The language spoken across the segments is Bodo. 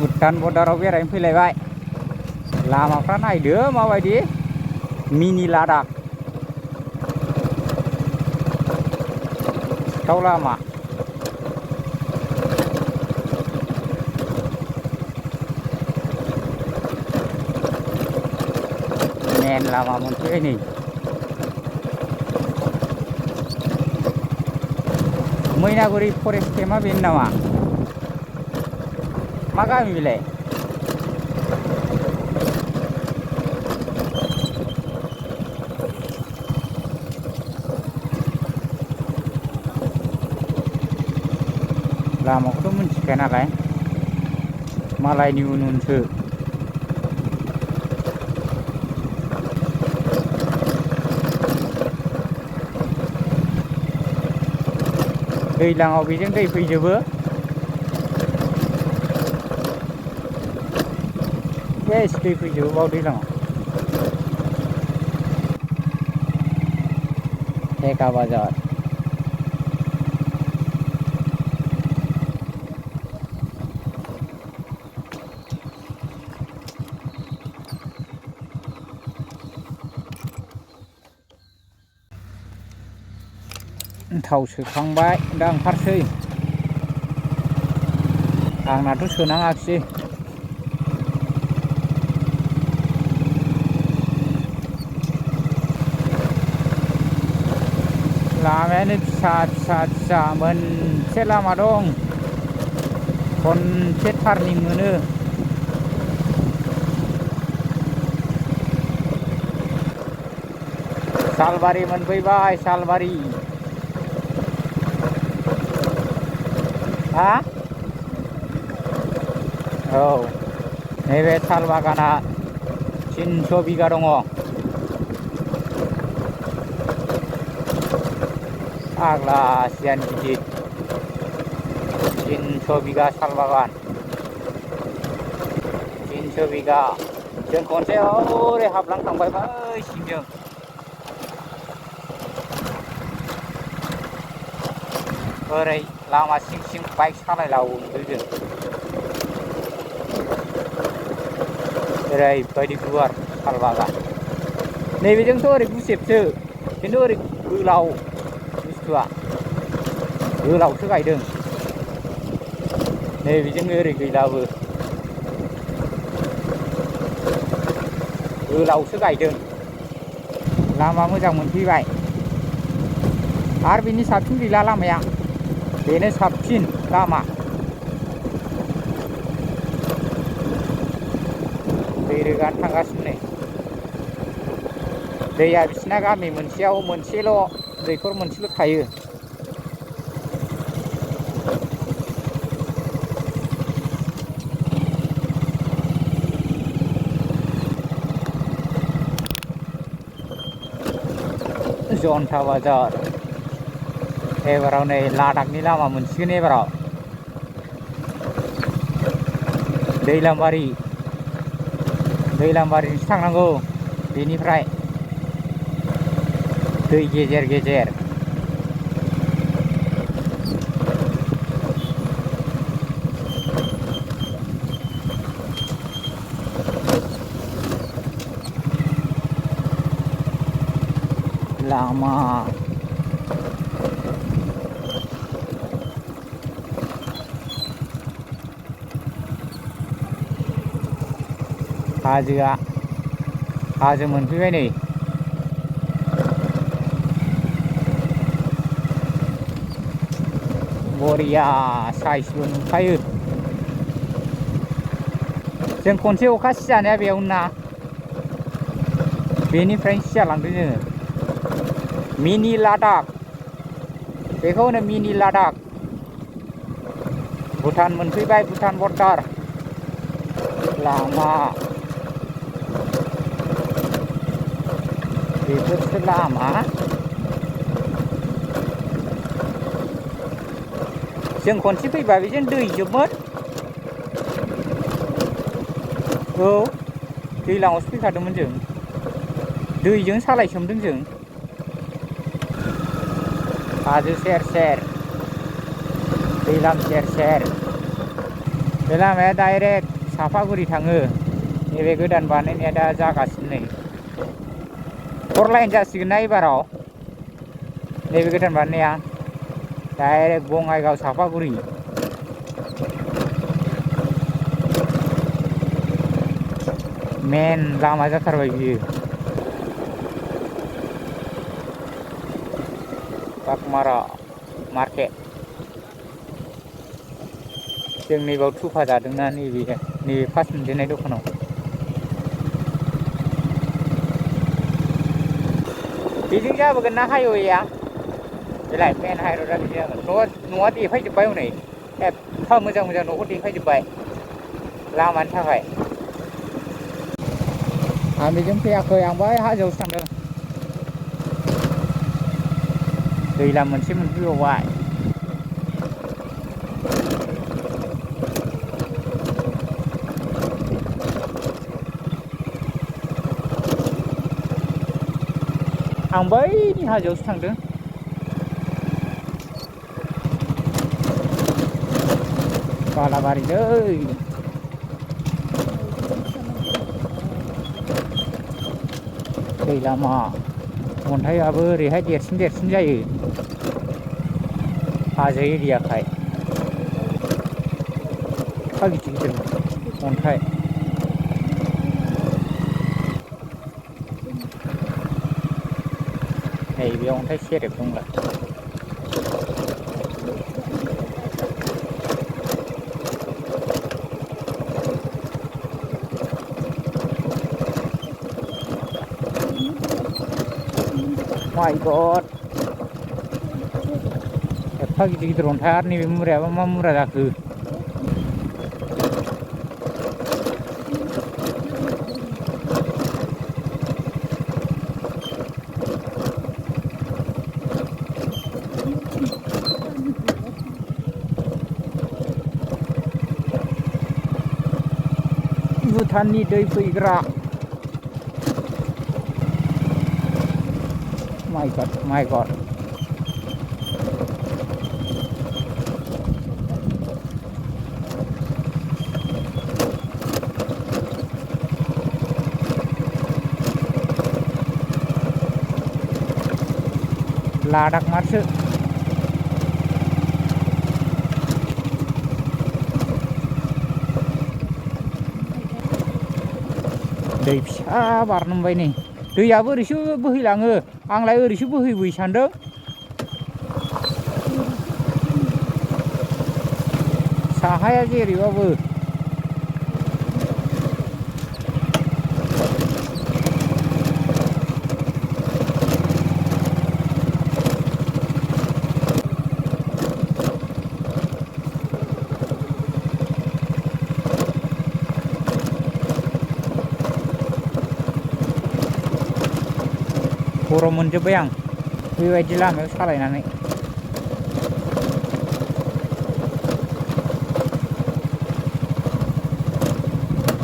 भुटान बर्डाराव बेरायनो फैलायबाय लामाफ्रा नायदो माबायदि मिनि लादाख सिखाव लामा मेन लामा मोनफैबाय नै मैनागुरि फरेस्ट केम्पआ बेनो नामा मा गामि बेलाय लामाखौथ' मिथिखाया नालाय मालायनि उन उनसो दैज्लाङाव बेजों दै फैजोबो एस दै फैजोबो बाव दैज्लाङाव थेका बाजार थाव सोखांबाय दा ओंखारसै आंनाथ' सोनाङाखिसै लामायानो फिसा फिसा फिसा मोनसे लामा दं खनसे टार्निं मोनो सालबारि मोनफैबाय सालबारि हा औ नैबे साल बागाना 300 बिगा दङ आग्ला सियान गिदिर 300 बिगा साल बागान 300 बिगा जों खनसे ओरै हाबलांखांबाय बै सिंजों ओरै लामा सिं सिं बाइक सालायलावदों जों ओरैबायदि गुवार साल बागान नैबेजोंथ' ओरै गुसेबसो खिन्थु ओरै गोलाव बुस्थुआ गोलावसो गायदों नैबेजों ओरै गैलाबो गोलावसो गायदों लामा मोजां मोनफैबाय आरो बिनि साबसिन गैला लामाया बेनो साबसिन लामा दै रोगानो थांगासिनो नै दैया बिसिना गामि मोनसेयाव मोनसेल' दैखर मोनसेल' थायो जनता बाजार एबाराव नै लादाखनि लामा मोनसिगोन एबाराव दैलामबारिजोंसो थांनांगौ बेनिफ्राय दै गेजेर गेजेर लामा हाजो मोनफैबाय नै बरिया साइसबो नुखायो जों खनसे अखा सिजानाया बेयावनो ना बेनिफ्रायनो सिजालांदों जोङो मिनि लादाख बेखौ होनो मिनि लादाख भुटान मोनफैबाय भुटान बर्डार लामा बेफोरसो लामा जों खनसे फैबा बेजों दैजोबमोन औ दैज्लाङावसो फैखादोंमोन जों दैजों सालायसोमदों जों हाजो सेर सेर दैलाम सेर सेर बे लामाया डाइरेक्ट सापागुरि थाङो नैबे गोदान बानायनाया दा जागासिनो नै 4 लाइन जासिगोन ना एबाराव नैबे गोदान बानायनाया डाइरेक्ट बङाइगाव सापागुरि मेन लामा जाथारबाय बियो बागमारा मार्केट जों नैबाव थुफा जादोंना नैबे फार्स्ट मोनजेननाय दखानाव बेजों जाबोगोन ना हाइवेआ बेलाय मेन हाइरडआ बिदि जागोन न'आ देखायजोब्बाय हनै एफा मोजां मोजां न'खौ देखायजोब्बाय लामानि थाखाय आं बेजों फैयाखै आं बै हाजोआवसो थांदों दैलाम मोनसे मोनफैबावबाय आं बैनि हाजोआवसो थांदों बालाबारिलै दै लामा अन्थाइआबो ओरैहाय देरसिन जायो हाजो एरियाखाय एफा गिदिर गिदिर अन्थाइ नैबे अन्थाइ सेरेब दंलाय माय गड एफा गिदिर गिदिर अन्थाइ आरो नैबे मुरायाबा मा मुरा जाखो भुटाननि दै फैग्रा माय गड लादाख मारसो दै फिसा बारनो मोनबाय नै दैयाबो ओरैसो बोहैलाङो आंलाय ओरैसो बोहैबोयो सानदों साहाया जेरैबाबो गरम मोनजोब्बाय आं बेबायदि लामायाव सालायनानै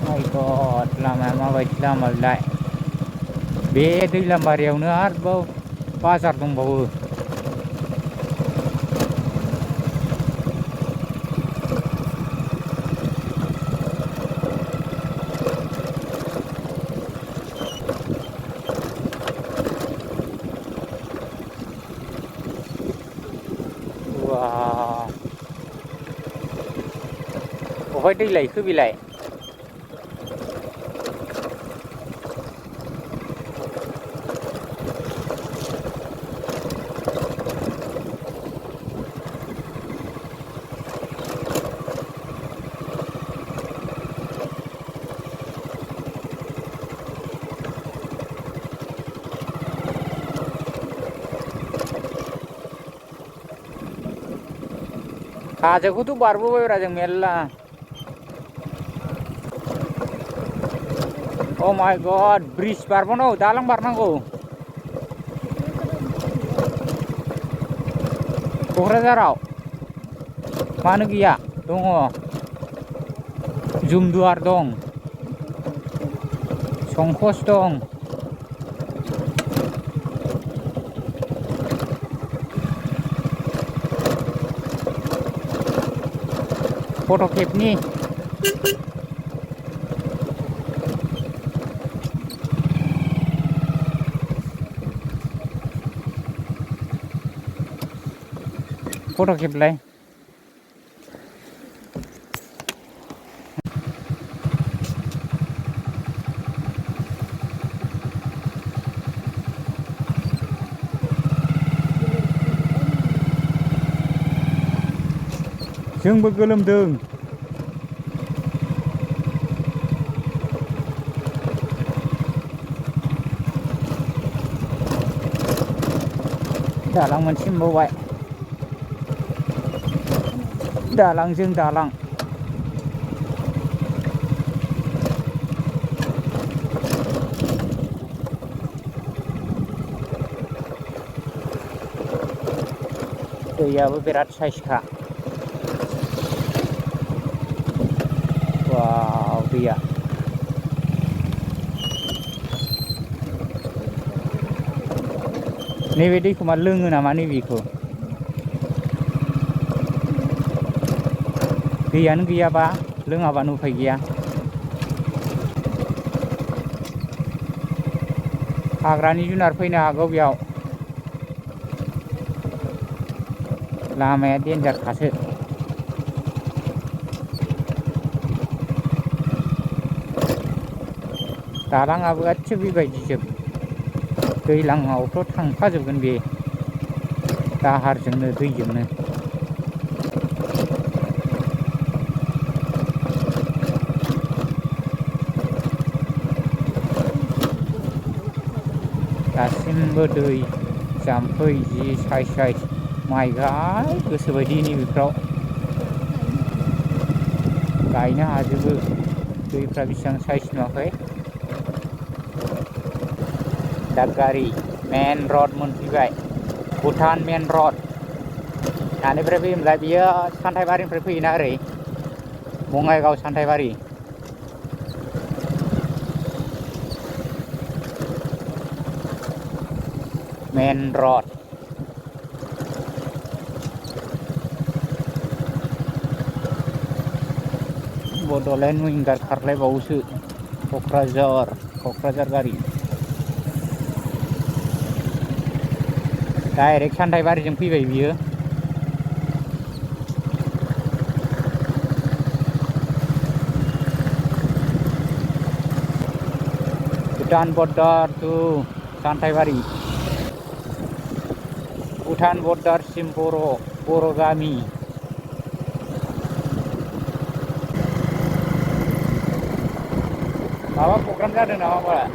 माय गड लामाया माबायदि लामा बेलाय बे दैलामबारियावनो आरोबाव बाजार दंबावो बहाय दै लायखो बेलाय हाजोखौथ' बारबोबायब्रा जों मेरला अ माय गड ब्रिज बारबावनांगौ दालां बारनांगौ क'क्राझाराव मानो गैया दङ जुमदुवार दं संकस दं फट' खेबनि फट' खेबलाय जोंबो गोलोमदों दालां मोनसे मोनबावबाय दालांजों दालां दैयाबो बिराद साइसखा वाव दैया नैबे दैखौ मा लोङो नामा नैबेखौ दैयानो गैयाबा लोङाबानो उफाय गैया हाग्रानि जुनार फैनो हागौ बेयाव लामाया देन्जारखासो दालाङाबो गासिबो बेबायदिजोब दैज्लाङावथ' थांफाजोबगोन बे दाहारजोंनो दैजोंनो दासिमबो दै जाम्फै जि साइस साइस माइ गोसोबायदि नैबेफ्राव गायनो हाजोबो दैफ्रा बेसेबां साइस नुवाखै दादगारि मेन रड मोनफैबाय भुटान मेन रड दानिफ्राय फैयोब्ला बियो सान्थाइबारिनिफ्राय फैयोना ओरै बङाइगाव सान्थाइबारि मेन रड बड'लेण्ड विंगार खारलायबावोसो क'क्राझार गारि डाइरेक्ट सान्थाइबारिजों फैबाय बियो भुटान बर्डार टु सान्थाइबारि भुटान बर्डारसिम बर' गामि माबा प्रग्राम जादों नामा बारा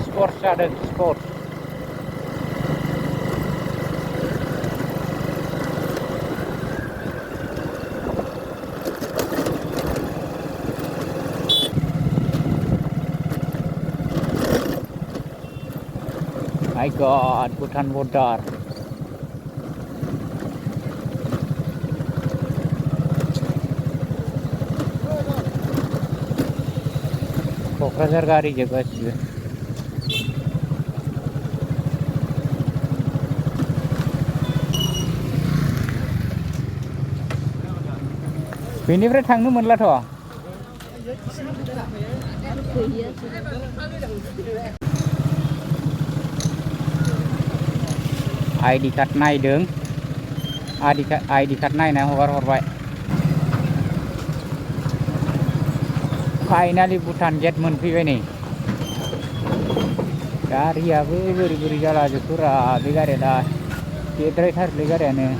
स्पर्टस जादों sports My God, Bhutan border. Kokrajhar गारिजों गासिबो बेनिफ्राय थांनो मोनलाथ' आइडि कार्ड नायदों आइडि कार्ड नायना हरबाय फाइनालि भुटान गेट मोनफैबाय नै गारियाबो बोरै जाला जोबखोरा बे गारिया दा गेद्रायथारलै गारियानो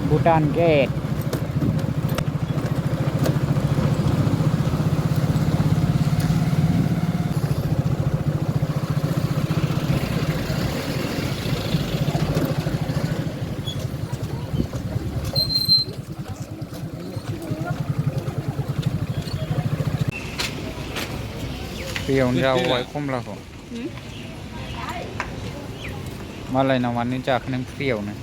Bhutan Gate दैयावनो जाबाय कमलाखौ मालायनाव मानो जाखो नों फ्रियावनो